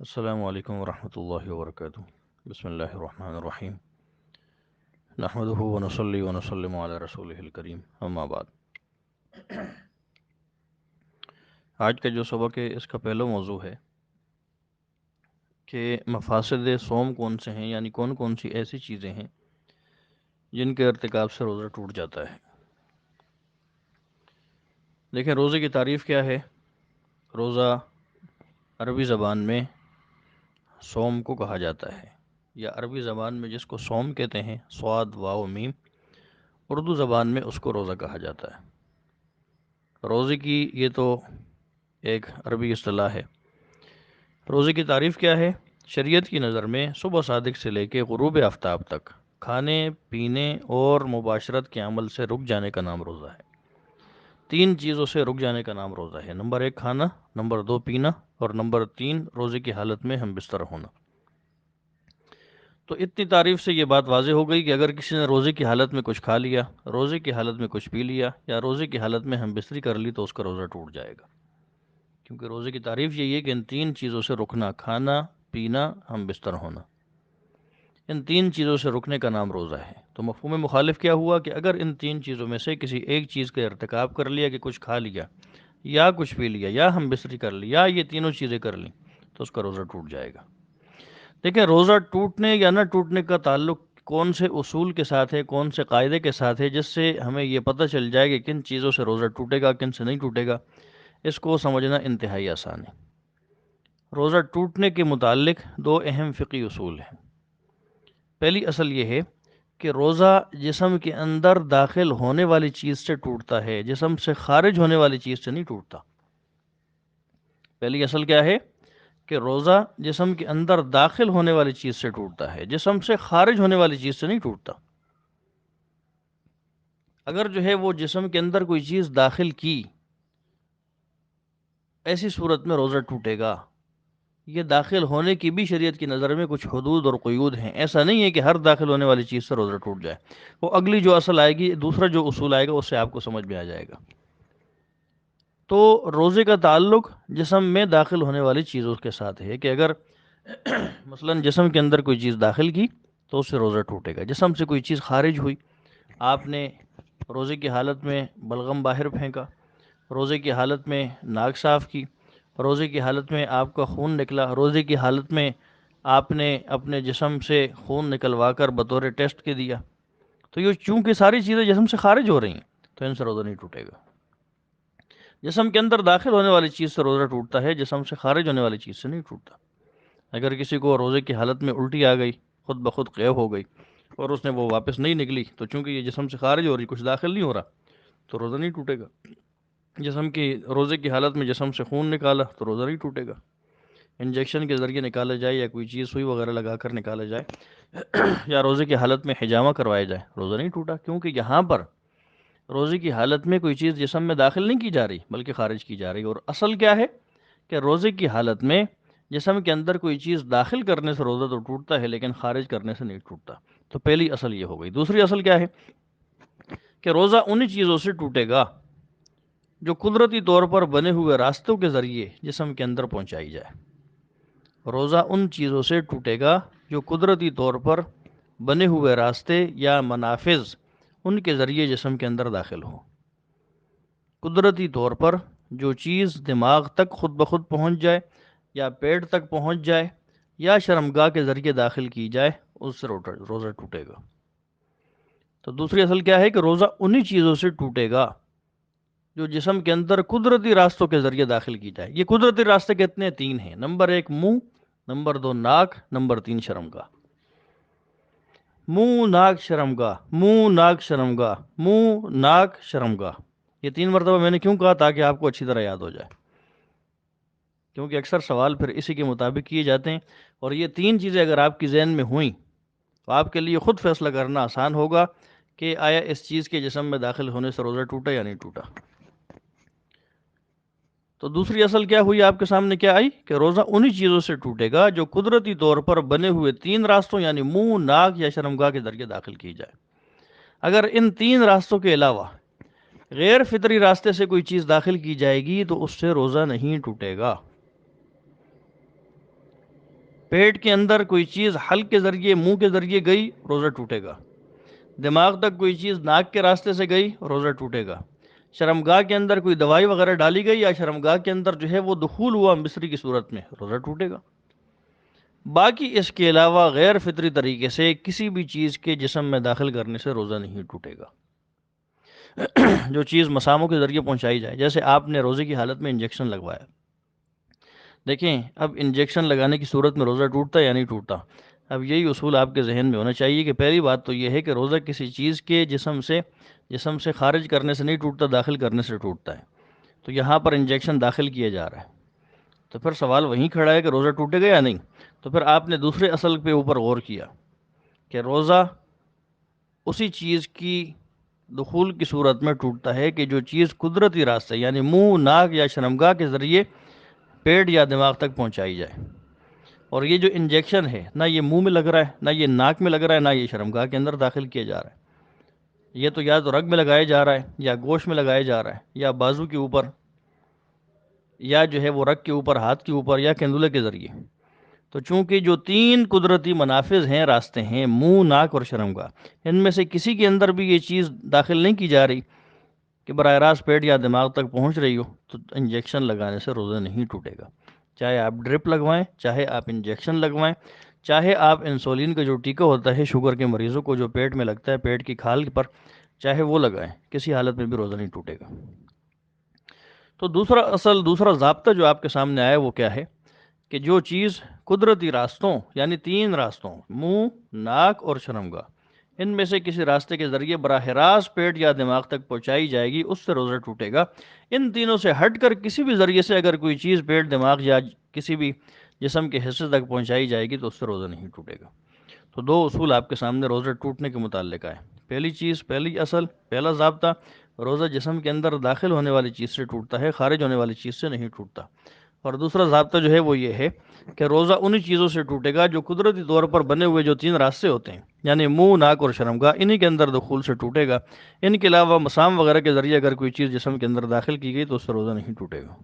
السلام علیکم ورحمۃ اللہ وبرکاتہ۔ بسم اللہ الرحمن الرحیم، نحمدہ ونصلی ونسلم علی رسولہ الکریم، اما بعد۔ آج کا جو سبق ہے اس کا پہلا موضوع ہے کہ مفاسد صوم کون سے ہیں، یعنی کون کون سی ایسی چیزیں ہیں جن کے ارتکاب سے روزہ ٹوٹ جاتا ہے۔ دیکھیں، روزے کی تعریف کیا ہے۔ روزہ عربی زبان میں صوم کو کہا جاتا ہے، یا عربی زبان میں جس کو صوم کہتے ہیں، صاد واو میم، اردو زبان میں اس کو روزہ کہا جاتا ہے۔ روزے کی یہ تو ایک عربی اصطلاح ہے۔ روزے کی تعریف کیا ہے؟ شریعت کی نظر میں صبح صادق سے لے کے غروب آفتاب تک کھانے پینے اور مباشرت کے عمل سے رک جانے کا نام روزہ ہے۔ تین چیزوں سے رک جانے کا نام روزہ ہے۔ نمبر 1 کھانا، نمبر 2 پینا، اور نمبر 3 روزے کی حالت میں ہم بستر ہونا۔ تو اتنی تعریف سے یہ بات واضح ہو گئی کہ اگر کسی نے روزے کی حالت میں کچھ کھا لیا، روزے کی حالت میں کچھ پی لیا، یا روزے کی حالت میں ہم بستری کر لی تو اس کا روزہ ٹوٹ جائے گا، کیونکہ روزے کی تعریف یہی ہے کہ ان تین چیزوں سے رکنا، کھانا پینا ہم بستر ہونا، ان تین چیزوں سے رکنے کا نام روزہ ہے۔ تو مفہوم مخالف کیا ہوا کہ اگر ان تین چیزوں میں سے کسی ایک چیز کا ارتکاب کر لیا، کہ کچھ کھا لیا یا کچھ پی لیا یا ہم بستری کر لی یا یہ تینوں چیزیں کر لیں، تو اس کا روزہ ٹوٹ جائے گا۔ دیکھیں، روزہ ٹوٹنے یا نہ ٹوٹنے کا تعلق کون سے اصول کے ساتھ ہے، کون سے قاعدے کے ساتھ ہے، جس سے ہمیں یہ پتہ چل جائے کہ کن چیزوں سے روزہ ٹوٹے گا، کن سے نہیں ٹوٹے گا۔ اس کو سمجھنا انتہائی آسان ہے۔ روزہ ٹوٹنے کے متعلق دو اہم فقہی اصول ہیں۔ پہلی اصل یہ ہے کہ روزہ جسم کے اندر داخل ہونے والی چیز سے ٹوٹتا ہے، جسم سے خارج ہونے والی چیز سے نہیں ٹوٹتا۔ پہلی اصل کیا ہے؟ کہ روزہ جسم کے اندر داخل ہونے والی چیز سے ٹوٹتا ہے، جسم سے خارج ہونے والی چیز سے نہیں ٹوٹتا۔ اگر جو ہے وہ جسم کے اندر کوئی چیز داخل کی، ایسی صورت میں روزہ ٹوٹے گا۔ یہ داخل ہونے کی بھی شریعت کی نظر میں کچھ حدود اور قیود ہیں۔ ایسا نہیں ہے کہ ہر داخل ہونے والی چیز سے روزہ ٹوٹ جائے۔ وہ اگلی جو اصل آئے گی، دوسرا جو اصول آئے گا، اس سے آپ کو سمجھ میں آ جائے گا۔ تو روزے کا تعلق جسم میں داخل ہونے والی چیزوں کے ساتھ ہے، کہ اگر مثلا جسم کے اندر کوئی چیز داخل کی تو اس سے روزہ ٹوٹے گا۔ جسم سے کوئی چیز خارج ہوئی، آپ نے روزے کی حالت میں بلغم باہر پھینکا، روزے کی حالت میں ناک صاف کی، روزے کی حالت میں آپ کا خون نکلا، روزے کی حالت میں آپ نے اپنے جسم سے خون نکلوا کر بطور ٹیسٹ کے دیا، تو یہ چونکہ ساری چیزیں جسم سے خارج ہو رہی ہیں تو ان سے روزہ نہیں ٹوٹے گا۔ جسم کے اندر داخل ہونے والی چیز سے روزہ ٹوٹتا ہے، جسم سے خارج ہونے والی چیز سے نہیں ٹوٹتا۔ اگر کسی کو روزے کی حالت میں الٹی آ گئی، خود بخود قے ہو گئی، اور اس نے وہ واپس نہیں نکلی، تو چونکہ یہ جسم سے خارج ہو رہی، کچھ داخل نہیں ہو رہا، تو روزہ نہیں ٹوٹے گا۔ جسم کی روزے کی حالت میں جسم سے خون نکالا تو روزہ نہیں ٹوٹے گا۔ انجیکشن کے ذریعے نکالا جائے، یا کوئی چیز سوئی وغیرہ لگا کر نکالا جائے، یا روزے کی حالت میں حجامہ کروایا جائے، روزہ نہیں ٹوٹا، کیونکہ یہاں پر روزے کی حالت میں کوئی چیز جسم میں داخل نہیں کی جا رہی بلکہ خارج کی جا رہی۔ اور اصل کیا ہے کہ روزے کی حالت میں جسم کے اندر کوئی چیز داخل کرنے سے روزہ تو ٹوٹتا ہے، لیکن خارج کرنے سے نہیں ٹوٹتا۔ تو پہلی اصل یہ ہو گئی۔ دوسری اصل کیا ہے کہ روزہ انہی چیزوں سے ٹوٹے گا جو قدرتی طور پر بنے ہوئے راستوں کے ذریعے جسم کے اندر پہنچائی جائے۔ روزہ ان چیزوں سے ٹوٹے گا جو قدرتی طور پر بنے ہوئے راستے یا منافذ ان کے ذریعے جسم کے اندر داخل ہو۔ قدرتی طور پر جو چیز دماغ تک خود بخود پہنچ جائے، یا پیٹ تک پہنچ جائے، یا شرمگاہ کے ذریعے داخل کی جائے، اس سے روزہ ٹوٹے گا۔ تو دوسری اصل کیا ہے کہ روزہ انہی چیزوں سے ٹوٹے گا جو جسم کے اندر قدرتی راستوں کے ذریعے داخل کی جائے۔ یہ قدرتی راستے کتنے؟ 3 ہیں۔ نمبر 1 منہ، نمبر 2 ناک، نمبر 3 شرمگاہ۔ منہ ناک شرمگاہ، منہ ناک شرمگاہ، منہ ناک شرمگاہ، یہ 3 مرتبہ میں نے کیوں کہا؟ تاکہ آپ کو اچھی طرح یاد ہو جائے، کیونکہ اکثر سوال پھر اسی کے مطابق کیے جاتے ہیں۔ اور یہ 3 چیزیں اگر آپ کی ذہن میں ہوئیں تو آپ کے لیے خود فیصلہ کرنا آسان ہوگا کہ آیا اس چیز کے جسم میں داخل ہونے سے روزہ ٹوٹا یا نہیں ٹوٹا۔ تو دوسری اصل کیا ہوئی آپ کے سامنے؟ کیا آئی کہ روزہ انہی چیزوں سے ٹوٹے گا جو قدرتی طور پر بنے ہوئے 3 راستوں یعنی منہ، ناک یا شرمگاہ کے ذریعے داخل کی جائے۔ اگر ان 3 راستوں کے علاوہ غیر فطری راستے سے کوئی چیز داخل کی جائے گی تو اس سے روزہ نہیں ٹوٹے گا۔ پیٹ کے اندر کوئی چیز حلق کے ذریعے منہ کے ذریعے گئی، روزہ ٹوٹے گا۔ دماغ تک کوئی چیز ناک کے راستے سے گئی، روزہ ٹوٹے گا۔ شرمگاہ کے اندر کوئی دوائی وغیرہ ڈالی گئی یا شرمگاہ کے اندر جو ہے وہ دخول ہوا مصری کی صورت میں، روزہ ٹوٹے گا۔ باقی اس کے علاوہ غیر فطری طریقے سے کسی بھی چیز کے جسم میں داخل کرنے سے روزہ نہیں ٹوٹے گا۔ جو چیز مساموں کے ذریعے پہنچائی جائے، جیسے آپ نے روزے کی حالت میں انجیکشن لگوایا، دیکھیں اب انجیکشن لگانے کی صورت میں روزہ ٹوٹتا ہے یا نہیں ٹوٹتا؟ اب یہی اصول آپ کے ذہن میں ہونا چاہیے کہ پہلی بات تو یہ ہے کہ روزہ کسی چیز کے جسم سے خارج کرنے سے نہیں ٹوٹتا، داخل کرنے سے ٹوٹتا ہے۔ تو یہاں پر انجیکشن داخل کیا جا رہا ہے، تو پھر سوال وہیں کھڑا ہے کہ روزہ ٹوٹے گا یا نہیں؟ تو پھر آپ نے دوسرے اصل پہ اوپر غور کیا کہ روزہ اسی چیز کی دخول کی صورت میں ٹوٹتا ہے کہ جو چیز قدرتی راستے یعنی منہ، ناک یا شرمگاہ کے ذریعے پیٹ یا دماغ تک پہنچائی جائے۔ اور یہ جو انجیکشن ہے، نہ یہ منہ میں لگ رہا ہے، نہ یہ ناک میں لگ رہا ہے، نہ یہ شرمگاہ کے اندر داخل کیا جا رہا ہے۔ یہ تو یا تو رگ میں لگایا جا رہا ہے، یا گوشت میں لگایا جا رہا ہے، یا بازو کے اوپر، یا جو ہے وہ رگ کے اوپر، ہاتھ کے اوپر، یا کندھولے کے ذریعے۔ تو چونکہ جو تین قدرتی منافذ ہیں، راستے ہیں، منہ، ناک اور شرمگاہ، ان میں سے کسی کے اندر بھی یہ چیز داخل نہیں کی جا رہی کہ براہ راست پیٹ یا دماغ تک پہنچ رہی ہو، تو انجیکشن لگانے سے روزہ نہیں ٹوٹے گا۔ چاہے آپ ڈرپ لگوائیں، چاہے آپ انجیکشن لگوائیں، چاہے آپ انسولین کا جو ٹیکہ ہوتا ہے شوگر کے مریضوں کو جو پیٹ میں لگتا ہے، پیٹ کی کھال پر، چاہے وہ لگائیں، کسی حالت میں بھی روزہ نہیں ٹوٹے گا۔ تو دوسرا ضابطہ جو آپ کے سامنے آیا وہ کیا ہے کہ جو چیز قدرتی راستوں یعنی تین راستوں، منہ، ناک اور شرمگاہ، ان میں سے کسی راستے کے ذریعے براہ راست پیٹ یا دماغ تک پہنچائی جائے گی، اس سے روزہ ٹوٹے گا۔ ان تینوں سے ہٹ کر کسی بھی ذریعے سے اگر کوئی چیز پیٹ، دماغ یا کسی بھی جسم کے حصے تک پہنچائی جائے گی تو اس سے روزہ نہیں ٹوٹے گا۔ تو دو اصول آپ کے سامنے روزہ ٹوٹنے کے متعلق آئے۔ پہلا ضابطہ، روزہ جسم کے اندر داخل ہونے والی چیز سے ٹوٹتا ہے، خارج ہونے والی چیز سے نہیں ٹوٹتا۔ اور دوسرا ضابطہ جو ہے وہ یہ ہے کہ روزہ انہی چیزوں سے ٹوٹے گا جو قدرتی طور پر بنے ہوئے جو تین راستے ہوتے ہیں، یعنی منہ، ناک اور شرمگاہ، انہی کے اندر دخول سے ٹوٹے گا۔ ان کے علاوہ مسام وغیرہ کے ذریعے اگر کوئی چیز جسم کے اندر داخل کی گئی تو اس سے روزہ نہیں ٹوٹے گا۔